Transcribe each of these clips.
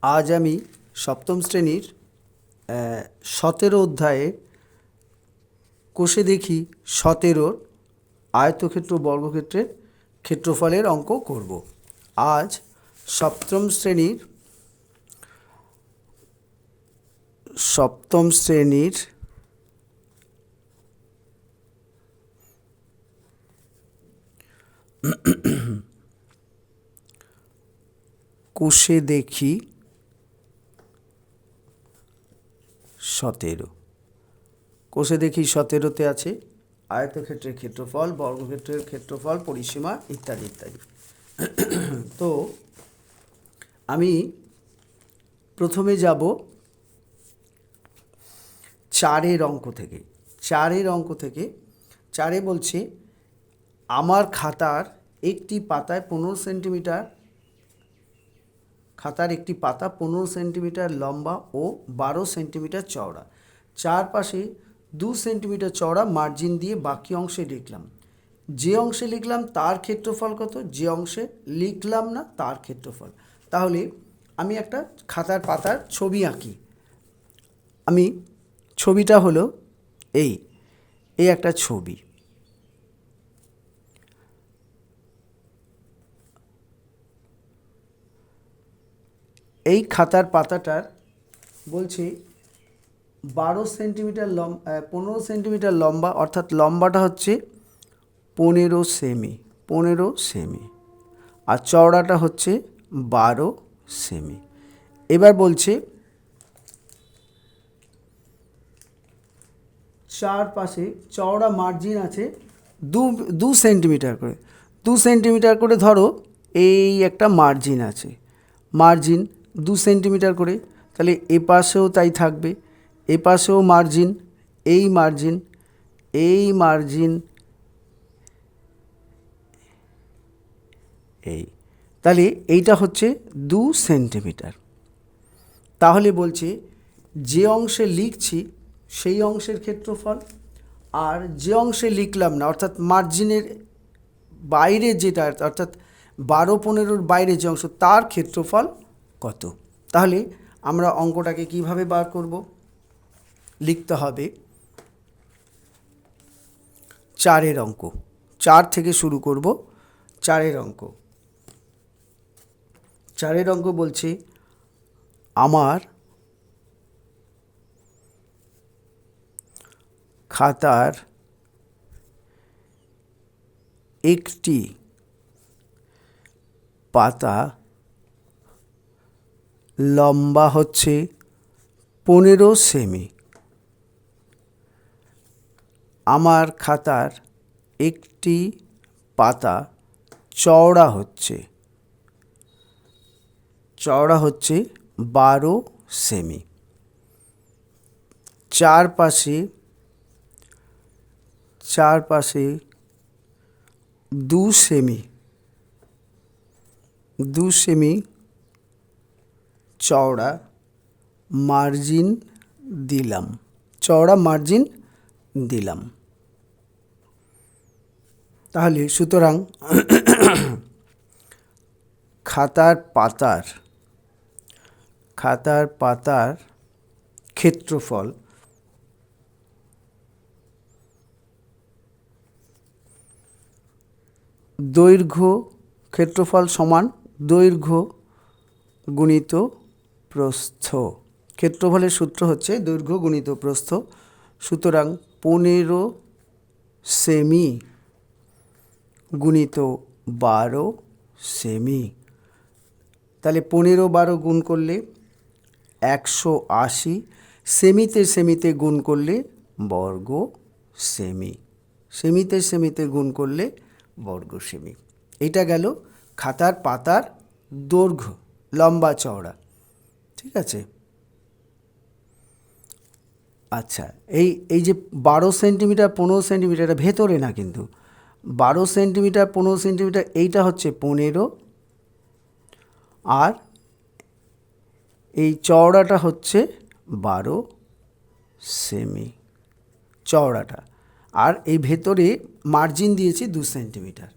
আজ আমি সপ্তম শ্রেণীর 17 অধ্যায়ে কোষে দেখি 17 আয়তক্ষেত্র বর্গক্ষেত্রের ক্ষেত্রফলের অঙ্ক করব। আজ সপ্তম শ্রেণীর কোষে দেখি 17 কোষে দেখি 17তে আছে আয়তক্ষেত্রের ক্ষেত্রফল, বর্গক্ষেত্রের ক্ষেত্রফল, পরিসীমা ইত্যাদি ইত্যাদি। তো আমি প্রথমে যাব 4 অঙ্ক থেকে। 4 বলছে আমার খাতার একটি পাতায় 15 সেন্টিমিটার, খাতার একটি পাতা 15 সেন্টিমিটার লম্বা ও 12 সেন্টিমিটার চওড়া, চারপাশে 2 সেন্টিমিটার চওড়া মার্জিন দিয়ে বাকি অংশে লিখলাম। যে অংশে লিখলাম তার ক্ষেত্রফল কত, যে অংশে লিখলাম না তার ক্ষেত্রফল। তাহলে আমি একটা খাতার পাতার ছবি আঁকি। আমি ছবিটা হলো এই একটা ছবি। এই খাতার পাতাটার বলছে 12 সেন্টিমিটার 15 সেন্টিমিটার লম্বা, অর্থাৎ লম্বাটা হচ্ছে 15 সেমি, আর চওড়াটা হচ্ছে 12 সেমি। এবার বলছে চারপাশে চওড়া মার্জিন আছে 2 সেন্টিমিটার করে, 2 সেন্টিমিটার করে ধরো এই একটা মার্জিন আছে, মার্জিন 2 সেন্টিমিটার করে, তাহলে এ পাশেও তাই থাকবে, এ পাশেও মার্জিন, এই মার্জিন, এই মার্জিন, এই, তাহলে এইটা হচ্ছে 2 সেন্টিমিটার। তাহলে বলছে যে অংশে লিখছি সেই অংশের ক্ষেত্রফল, আর যে অংশে লিখলাম না অর্থাৎ মার্জিনের বাইরে যেটা, অর্থাৎ 12-15 বাইরে যে অংশ তার ক্ষেত্রফল কত। তাহলে আমরা অঙ্কটাকে কিভাবে বার করব? লিখতে হবে 4 অঙ্ক, 4 থেকে শুরু করব। 4 অঙ্ক, 4 অঙ্ক বলছে আমার খাতার একটি পাতা লম্বা হচ্ছে 15 সেমি, আমার খাতার একটি পাতা চওড়া হচ্ছে 12 সেমি, চারপাশে 2 সেমি চওড়া মার্জিন দিলাম। তাহলে সুতরাং খাতার পাতার ক্ষেত্রফল দৈর্ঘ্য, ক্ষেত্রফল সমান দৈর্ঘ্য গুণিত প্রস্থ। ক্ষেত্রফলের সূত্র হচ্ছে দৈর্ঘ্য গুণিত প্রস্থ। সুতরাং 15 সেমি গুণিত 12 সেমি, তাহলে 15-12 গুণ করলে 180, সেমিতে গুণ করলে বর্গ সেমিতে গুণ করলে বর্গ সেমি। এটা গেল খাতার পাতার দৈর্ঘ্য, লম্বা চওড়া। ঠিক আছে। আচ্ছা, এই যে 12 সেন্টিমিটার 15 সেন্টিমিটার, এটা ভেতরে না কিন্তু, 12 সেন্টিমিটার 15 সেন্টিমিটার এইটা হচ্ছে 15, আর এই চওড়াটা হচ্ছে 12 সেমি চওড়াটা, আর এই ভেতরে মার্জিন দিয়েছি 2 সেন্টিমিটার।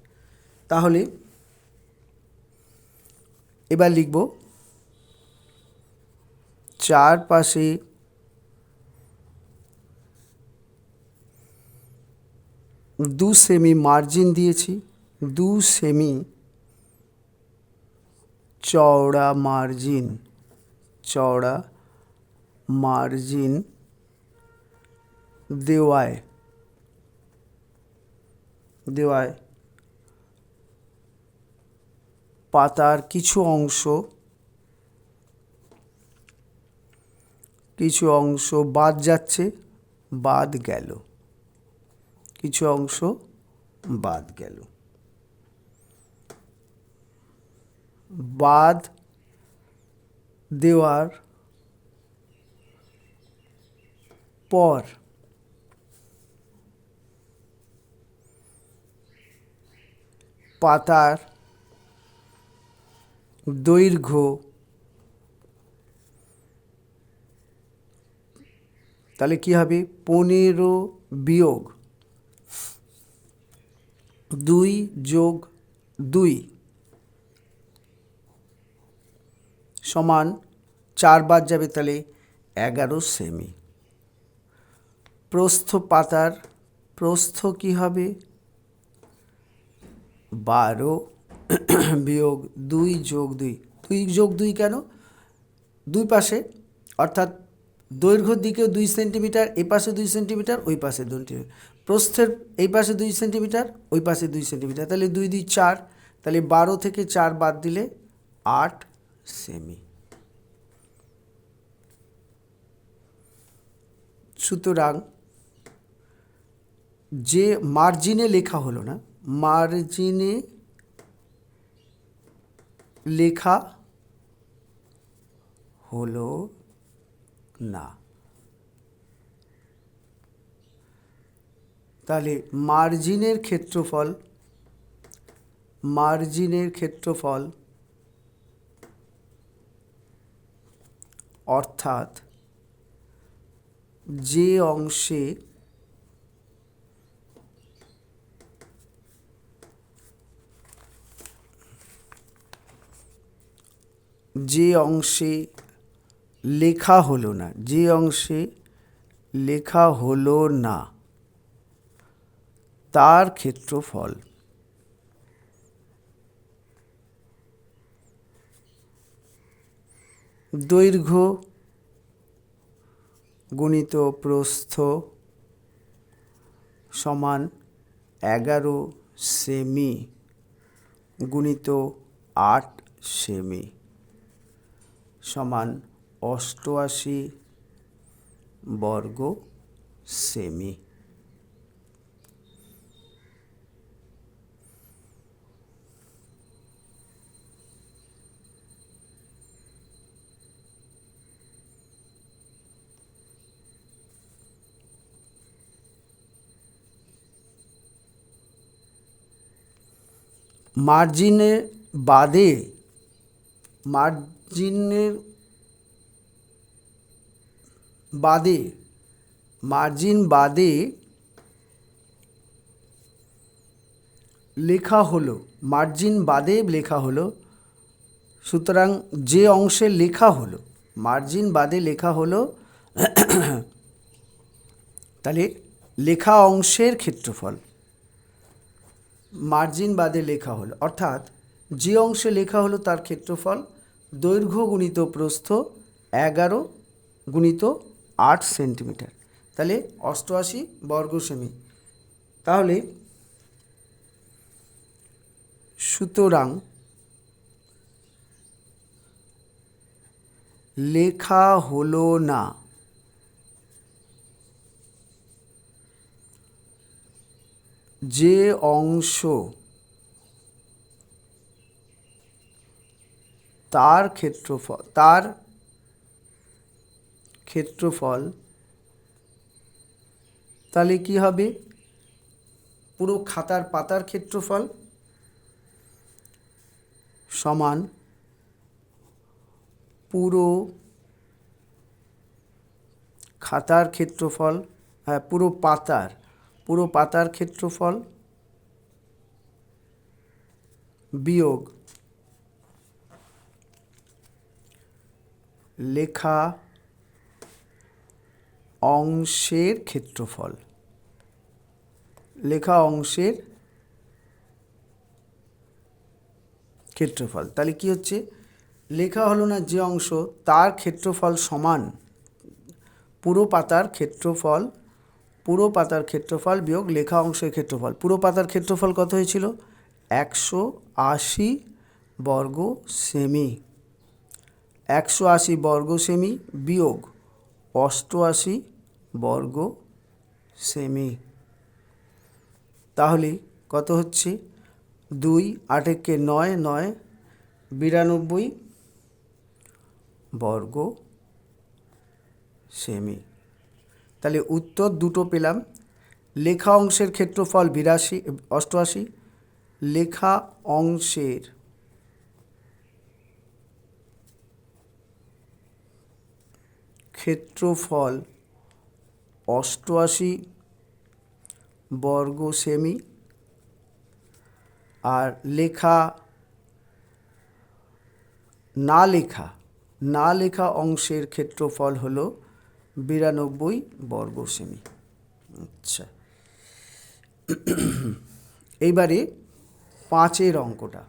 তাহলে এবার লিখব চারপাশে 2 সেমি মার্জিন দিয়েছি, 2 সেমি চওড়া মার্জিন দেওয়ায় পাতার কিছু অংশ বাদ যাচ্ছে, বাদ গেল, কিছু অংশ বাদ গেল। বাদ দেওয়ার পর পাতার দৈর্ঘ্য তাহলে কি হবে, 15 বিয়োগ 2 যোগ 2 সমান 4 বাদ যাবে, তাহলে 11 সেমি। পাতার প্রস্থ কি হবে, 12 বিয়োগ 2 যোগ 2, 2 যোগ 2 কেন, দুই পাশে অর্থাৎ দৈর্ঘ্যের দিকেও 2 সেন্টিমিটার, এই পাশে 2 সেন্টিমিটার, ওই পাশে 2 সেন্টিমিটার, প্রস্থের এই পাশে 2 সেন্টিমিটার, ওই পাশে 2 সেন্টিমিটার, তাহলে 2 2 4, তাহলে 12 থেকে 4 বাদ দিলে 8 সেমি। সুতরাং যে মার্জিনে লেখা হলো না, মার্জিনে লেখা হলো না, তাহলে মার্জিনের ক্ষেত্রফল অর্থাৎ যে অংশে লেখা হলো না, তার ক্ষেত্রফল। দৈর্ঘ্য গুণিত প্রস্থ সমান 11 সেমি গুণিত 8 সেমি সমান 88 বর্গ সেমি। মার্জিন বাদে লেখা হলো, সুতরাং যে অংশে লেখা হলো, মার্জিন বাদে লেখা হলো, তাহলে লেখা অংশের ক্ষেত্রফল মার্জিন বাদে লেখা হলো, অর্থাৎ যে অংশে লেখা হলো তার ক্ষেত্রফল দৈর্ঘ্য গুণিত প্রস্থ 11 গুণিত 8 সেন্টিমিটার, তাহলে 88 বর্গ সেমি। তাহলে সুতরাং লেখা হলো না যে অংশ, তার ক্ষেত্রফল তাহলে কি হবে, পুরো খাতার পাতার ক্ষেত্রফল সমান পুরো খাতার ক্ষেত্রফল, পুরো পাতার ক্ষেত্রফল বিয়োগ লেখা অংশের ক্ষেত্রফল, লেখা অংশের ক্ষেত্রফল। তাহলে কি হচ্ছে, লেখা হলো না যে অংশ তার ক্ষেত্রফল সমান পুরো পাতার ক্ষেত্রফল, পুরো পাতার ক্ষেত্রফল বিয়োগ লেখা অংশের ক্ষেত্রফল। পুরো পাতার ক্ষেত্রফল কত হয়েছিল? 180 বর্গ সেমি। 180 বর্গ সেমি বিয়োগ 88 বর্গ সেমি। তাহলে কত হচ্ছে? 2 8 একে 9, 9 92 বর্গ সেমি। তাহলে উত্তর দুটো পেলাম। লেখা অংশের ক্ষেত্রফল 88, লেখা অংশের ক্ষেত্রফল 88 বর্গ সেমি, আর লেখা না লেখা অংশের ক্ষেত্রফল হলো 92 বর্গ সেমি। আচ্ছা, এইবারে 5 অঙ্কটা।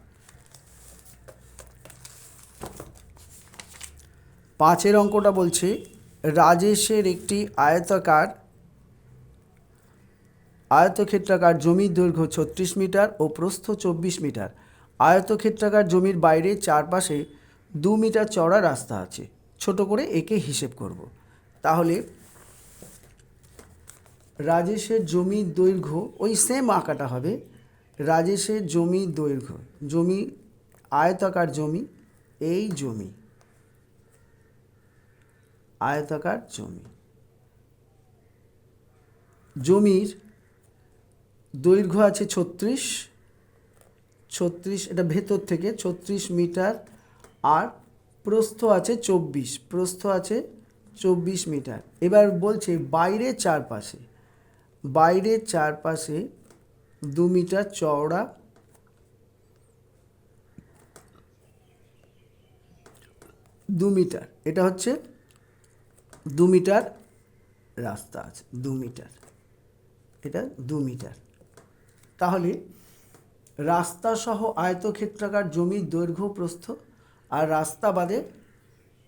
5 অঙ্কটা বলছে রাজেশের একটি আয়তক্ষেত্রাকার জমির দৈর্ঘ্য 36 মিটার ও প্রস্থ 24 মিটার। আয়তক্ষেত্রাকার জমির বাইরে চারপাশে 2 মিটার চওড়া রাস্তা আছে। ছোট করে একে হিসেব করব। তাহলে রাজেশের জমির দৈর্ঘ্য, ওই সেম আঁকাটা হবে। রাজেশের জমির দৈর্ঘ্য, জমি আয়তাকার জমি, এই জমি আয়তাকার জমি, জমির দৈর্ঘ্য আছে 36, এটা ভেতর থেকে 36 মিটার, আর প্রস্থ আছে 24 মিটার। এবার বলছে বাইরের চারপাশে 2 মিটার চওড়া এটা হচ্ছে 2 মিটার রাস্তা আছে, 2 মিটার, এটা 2 মিটার। তাহলে রাস্তা সহ আয়তক্ষেত্রাকার জমির দৈর্ঘ্য প্রস্থ আর রাস্তা বাদে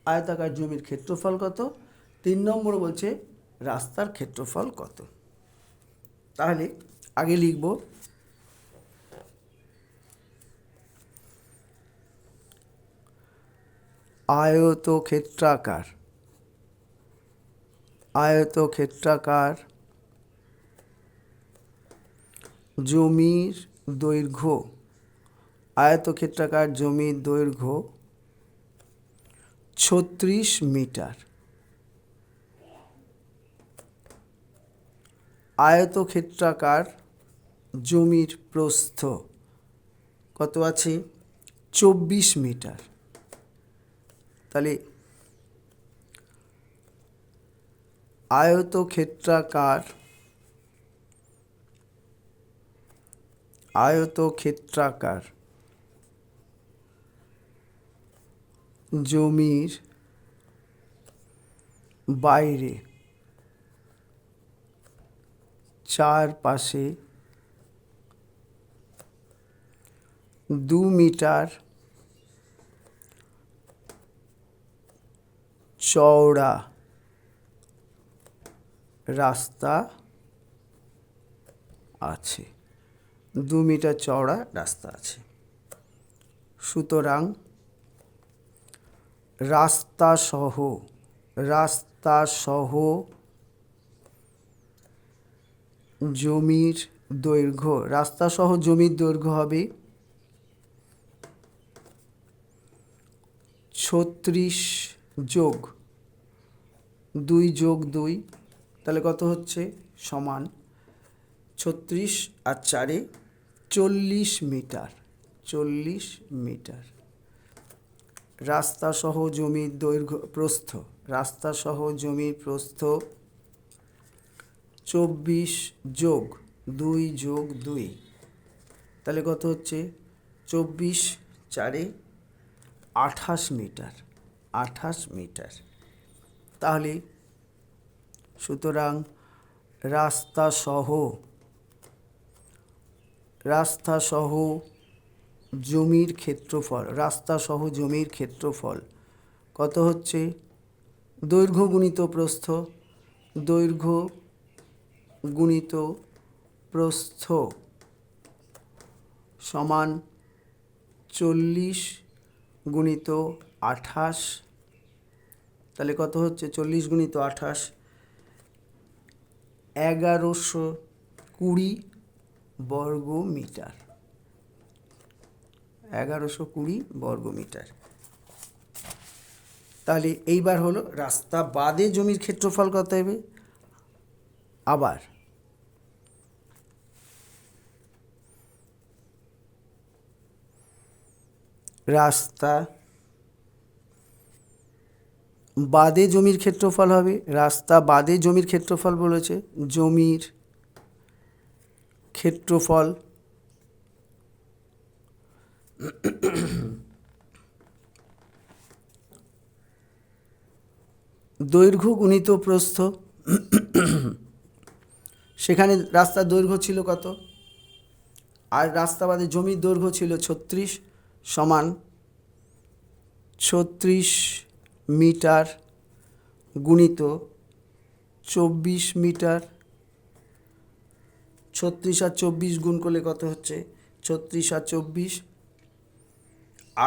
আয়তাকার জমির ক্ষেত্রফল কত? 3 নম্বর বলছে রাস্তার ক্ষেত্রফল কত। তাহলে আগে লিখব আয়তক্ষেত্রাকার জমির দৈর্ঘ্য, আয়তক্ষেত্রাকার জমির দৈর্ঘ্য 36 মিটার। আয়তক্ষেত্রাকার জমির প্রস্থ কত আছে? 24 মিটার। তাহলে আয়তক্ষেত্রাকার জমির বাইরে চারপাশে 2 মিটার চওড়া রাস্তা আছে, 2 মিটার চওড়া রাস্তা আছে। সুতরাং রাস্তা সহ জমির দৈর্ঘ্য হবে 36 যোগ 2 যোগ 2, তাহলে কত হচ্ছে? সমান 36 আর 4 40 মিটার। রাস্তা সহ জমির প্রস্থ 24 যোগ 2 যোগ 2, তাহলে কত হচ্ছে? 24 4 28 মিটার। তাহলে সুতরাং রাস্তাসহ জমির ক্ষেত্রফল কত হচ্ছে? দৈর্ঘ্য গুণিত প্রস্থ সমান 40 গুণিত 28। তাহলে কত হচ্ছে? 40 গুণিত 28 1120 বর্গমিটার। 1120 বর্গমিটার। তাহলে এইবার হলো রাস্তা বাদে জমির ক্ষেত্রফল কত হবে? আবার রাস্তা বাদে জমির ক্ষেত্রফল হবে। রাস্তা বাদে জমির ক্ষেত্রফল বলেছে, জমির ক্ষেত্রফল দৈর্ঘ্য গুণিত প্রস্থ। সেখানে রাস্তার দৈর্ঘ্য ছিল কত? আর রাস্তা বাদে জমির দৈর্ঘ্য ছিল 36 সমান 36 মিটার গুণিত 24 মিটার। 36 আর 24 গুণ করলে কত হচ্ছে? 36 আর 24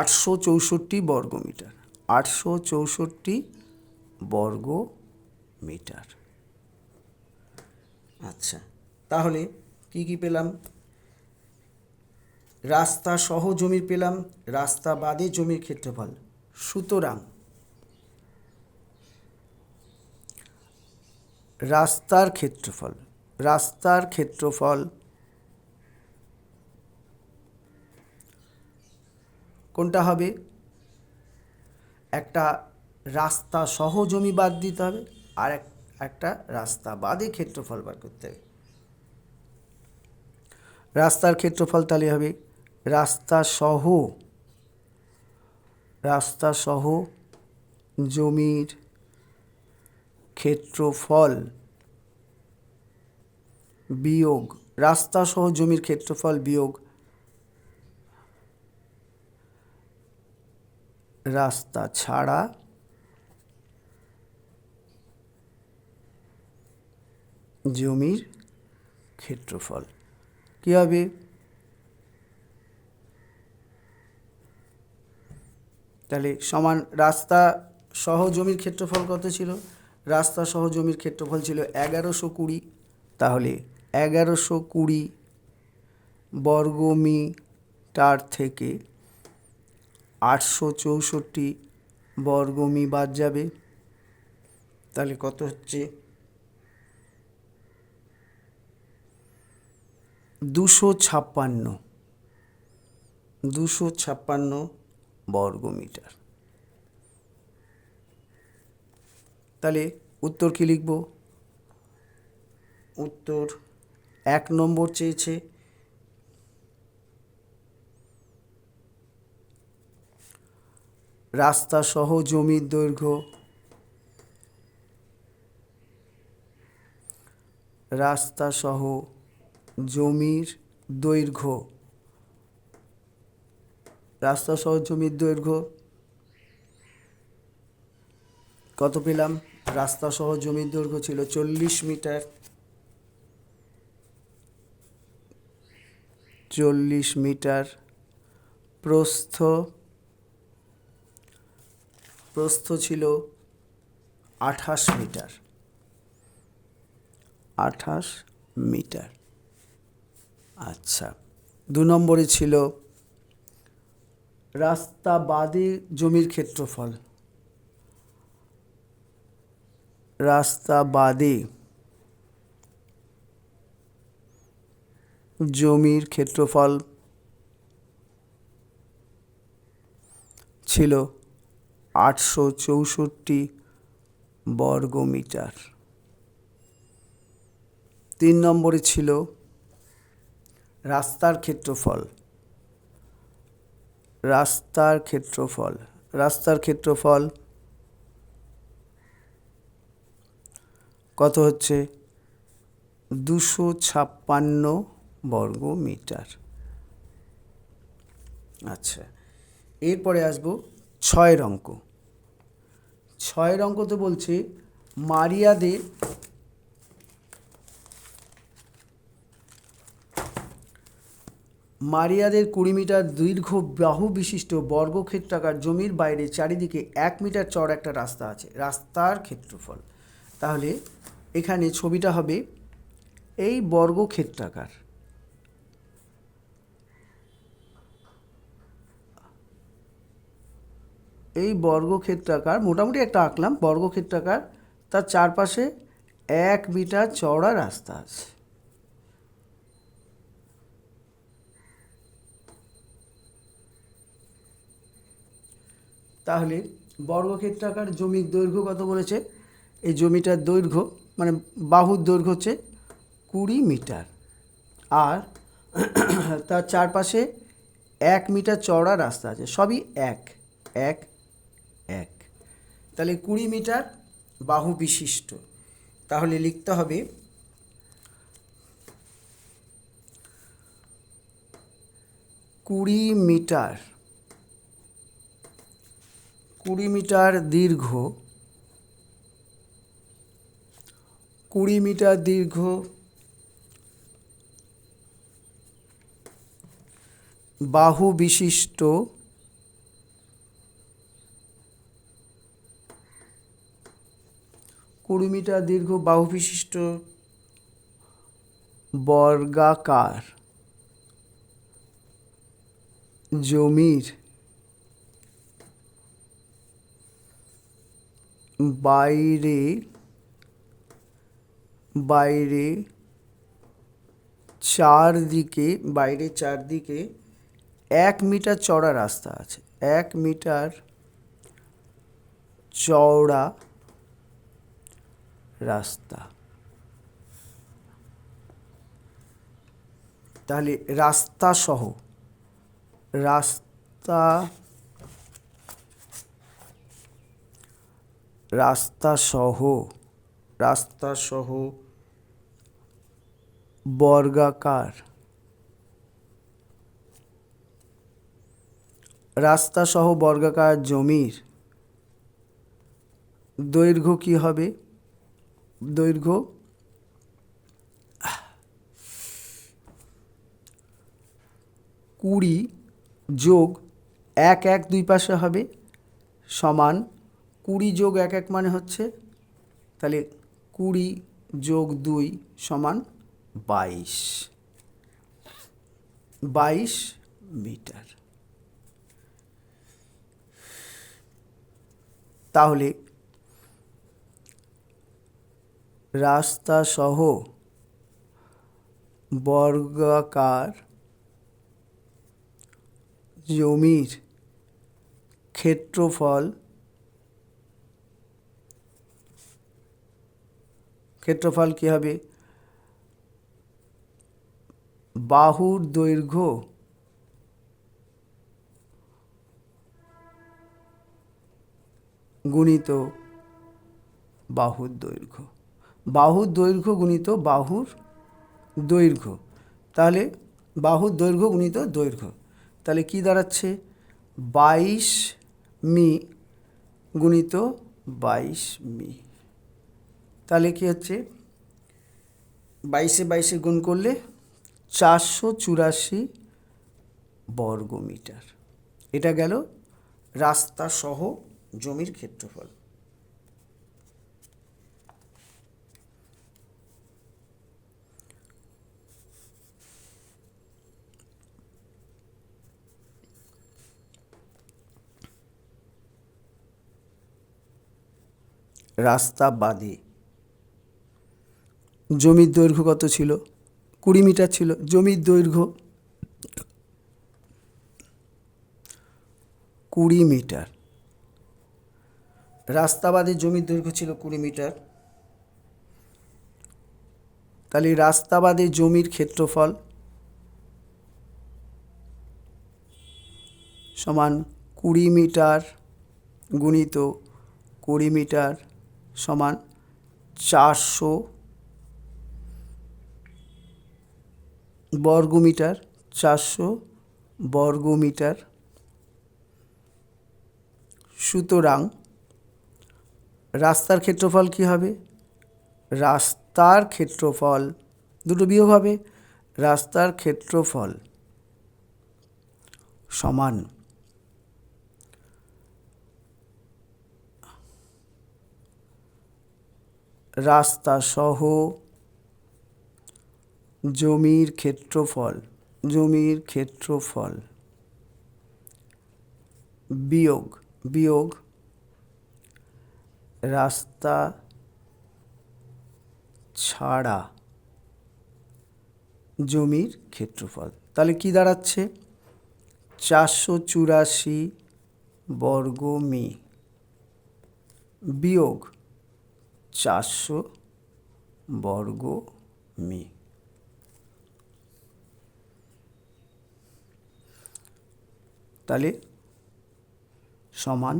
864 বর্গমিটার। 864 বর্গমিটার। আচ্ছা, তাহলে কি পেলাম? রাস্তা সহ জমির পেলাম, রাস্তা বাদে জমির ক্ষেত্রফল। সুতরাং রাস্তার ক্ষেত্রফল কোনটা হবে? একটা রাস্তা সহ জমি বাদ দিতে হবে, আর একটা রাস্তা বাদে ক্ষেত্রফল বার করতে হবে। রাস্তার ক্ষেত্রফল তাহলে হবে রাস্তা সহ জমির ক্ষেত্রফল বিয়োগ রাস্তা সহ জমির ক্ষেত্রফল বিয়োগ রাস্তা ছাড়া জমির ক্ষেত্রফল। কি হবে? তাহলে সমান রাস্তা সহ জমির ক্ষেত্রফল কত ছিল? রাস্তা সহ জমির ক্ষেত্রফল ছিল 1120। তাহলে 1120 বর্গমিটার থেকে 864 বর্গমি বাদ যাবে। তাহলে কত হচ্ছে? 256 বর্গমিটার। তাহলে উত্তর কি লিখব? উত্তর 1 নম্বর চেয়েছে রাস্তা সহ জমির দৈর্ঘ্য কত পেলাম? রাস্তা সহ জমির দৈর্ঘ্য ছিল 40 মিটার। 40 মিটার। প্রস্থ ছিল 28 মিটার। 28 মিটার। আচ্ছা, 2 নম্বরে ছিল রাস্তা বাদে জমির ক্ষেত্রফল। রাস্তা বাদে জমির ক্ষেত্রফল ছিল 864 বর্গমিটার। 3 নম্বরে ছিল রাস্তার ক্ষেত্রফল। রাস্তার ক্ষেত্রফল কত হচ্ছে 256 বর্গ মিটার। আচ্ছা, এরপরে আসবো 6 অঙ্ক। 6 অঙ্কতে বলছে মারিয়াদের মারিয়াদের 20 মিটার দীর্ঘ বাহু বিশিষ্ট বর্গক্ষেত্রাকার জমির বাইরে চারিদিকে 1 মিটার চওড়া একটা রাস্তা আছে। রাস্তার ক্ষেত্রফল। তাহলে এখানে ছবিটা হবে এই বর্গক্ষেত্রাকার। এই বর্গক্ষেত্রাকার মোটামুটি একটা আঁকলাম, বর্গক্ষেত্রাকার, তার চারপাশে 1 মিটার চওড়া রাস্তা আছে। তাহলে বর্গক্ষেত্রাকার জমির দৈর্ঘ্য কত বলেছে? এই জমিটার দৈর্ঘ্য মানে বাহুর দৈর্ঘ্য হচ্ছে 20 মিটার, আর তার চারপাশে 1 মিটার চওড়া রাস্তা আছে। সবই 1 1 1। তাহলে 20 মিটার বাহু বিশিষ্ট। তাহলে লিখতে হবে 20 মিটার 20 মিটার দীর্ঘ 20 মিটার দীর্ঘ বাহু বিশিষ্ট বর্গাকার জমির বাইরে চারদিকে 1 মিটার চওড়া রাস্তা আছে। 1 মিটার চওড়া রাস্তা। তাহলে রাস্তা সহ বর্গাকার জমির দৈর্ঘ্য কি হবে? দৈর্ঘ্য 20 যোগ 1 1 দুই পাশে হবে সমান 20 যোগ 1 1 মানে হচ্ছে, তাহলে 20 যোগ 2 সমান 22 মিটার। তাহলে রাস্তা সহ বর্গাকার জমির ক্ষেত্রফল কি হবে? বাহুর দৈর্ঘ্য গুণিত বাহুর দৈর্ঘ্য। বাহুর দৈর্ঘ্য গুণিত বাহুর দৈর্ঘ্য। তাহলে বাহুর দৈর্ঘ্য গুণিত দৈর্ঘ্য। তাহলে কি দাঁড়াচ্ছে? 22 মি গুণিত 22 মি। তাহলে কি হচ্ছে? 22 22 গুণ করলে 484 বর্গ মিটার। এটা গেল রাস্তা সহ জমির ক্ষেত্রফল। রাস্তা বাদে জমির দৈর্ঘ্য কত ছিল? 20 মিটার ছিল। জমির দৈর্ঘ্য 20 মিটার। রাস্তা বাদে জমির দৈর্ঘ্য ছিল 20 মিটার। তাহলে রাস্তা বাদে জমির ক্ষেত্রফল সমান 20 মিটার গুণিত 20 মিটার সমান 400 বর্গমিটার, 400 বর্গমিটার। সুতরাং রাস্তার ক্ষেত্রফল কি হবে? রাস্তার ক্ষেত্রফল, দুটো বিয়োগ হবে, রাস্তার ক্ষেত্রফল সমান রাস্তা সহ জমির ক্ষেত্রফল, জমির ক্ষেত্রফল বিয়োগ বিয়োগ রাস্তা ছাড়া জমির ক্ষেত্রফল। তাহলে কি দাঁড়াচ্ছে? 484 বর্গমি বিয়োগ 400 বর্গমি। তাহলে সমান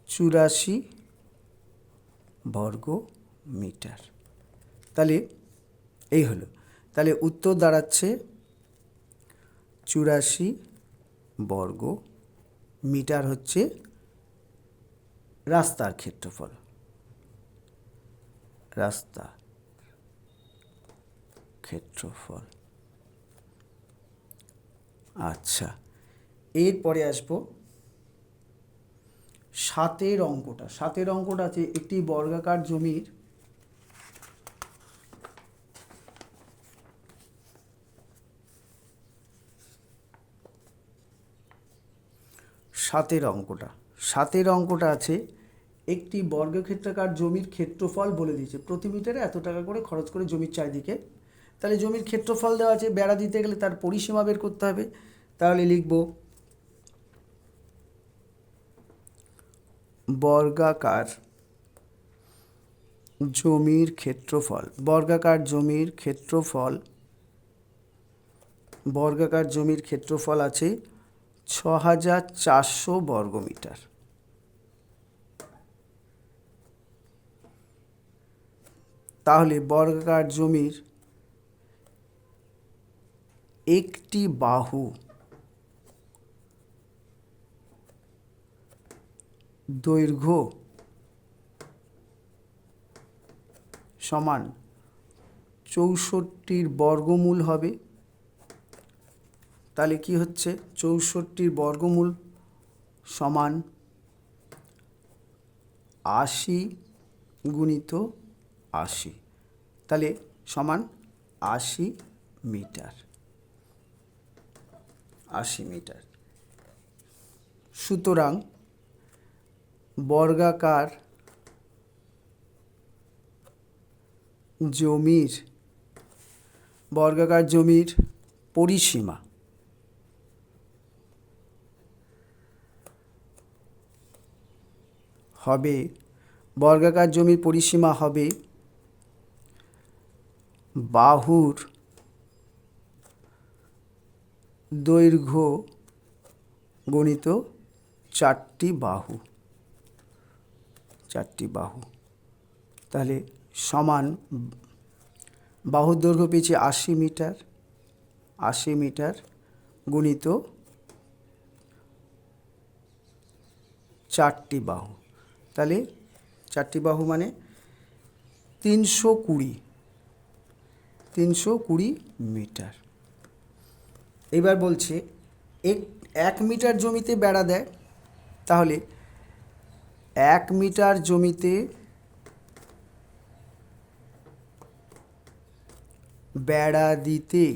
84 বর্গমিটার। তাহলে এই হলো, তাহলে উত্তর দাঁড়াচ্ছে 84 বর্গমিটার হচ্ছে রাস্তার ক্ষেত্রফল, রাস্তা ক্ষেত্রফল। আচ্ছা, এরপরে আসবো 7 অঙ্কটা। 7 অঙ্কটা আছে একটি বর্গাকার জমির সাতের অঙ্কটা আছে একটি বর্গক্ষেত্রাকার জমির ক্ষেত্রফল বলে দিয়েছে, প্রতি মিটারে এত টাকা করে খরচ করে জমির চারিদিকে। তাহলে জমির ক্ষেত্রফল দেওয়া আছে, বেড়া দিতে গেলে তার পরিসীমা বের করতে হবে। তাহলে লিখব বর্গাকার জমির ক্ষেত্রফল, বর্গাকার জমির ক্ষেত্রফল, বর্গাকার জমির ক্ষেত্রফল আছে 6400 বর্গমিটার। তাহলে বর্গাকার জমির একটি বাহু দৈর্ঘ্য সমান 64 বর্গমূল হবে। তাহলে কি হচ্ছে? 64 বর্গমূল সমান 80 গুণিত 80, তাহলে সমান 80 মিটার, 80 মিটার। সুতরাং বর্গাকার জমির পরিসীমা হবে, বর্গাকার জমির পরিসীমা হবে বাহুর দৈর্ঘ্য গণিত 4টি বাহু, 4টি বাহু। তাহলে সমান বাহুর দৈর্ঘ্য পেয়েছি 80 মিটার, 80 মিটার গুণিত 4টি বাহু। তাহলে 4টি বাহু মানে 320 মিটার। এবার বলছে 1 মিটার জমিতে বেড়া দেয়, তাহলে 1 মিটার জমিতে বেড়া দিতে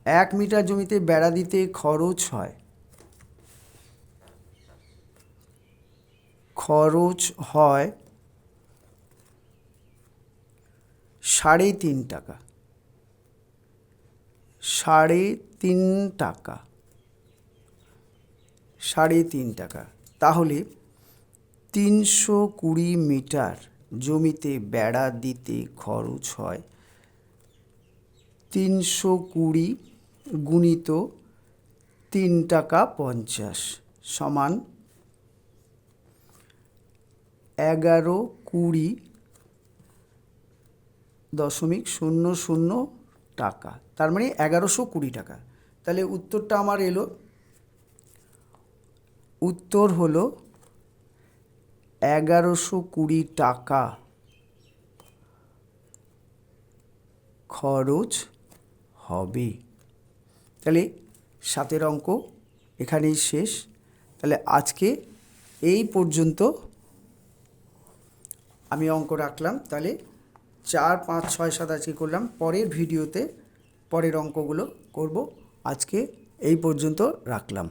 1 মিটার জমিতে বেড়া দিতে খরচ হয় 3.5 টাকা, 3.5 টাকা। তাহলে 320 মিটার জমিতে বেড়া দিতে খরচ হয় 320 গুণিত 3 টাকা 50 সমান 1120 0.00 টাকা, তার মানে 1120 টাকা। তাহলে উত্তরটা আমার এলো, উত্তর হলো 1120 টাকা খরচ হবে। তাহলে 7 অঙ্ক এখানেই শেষ। তাহলে আজকে এই পর্যন্ত আমি অঙ্ক রাখলাম। তাহলে 4, 5, 6, 7 আজকে করলাম, পরের ভিডিওতে পরের অঙ্কগুলো করব। আজকে এই পর্যন্ত রাখলাম।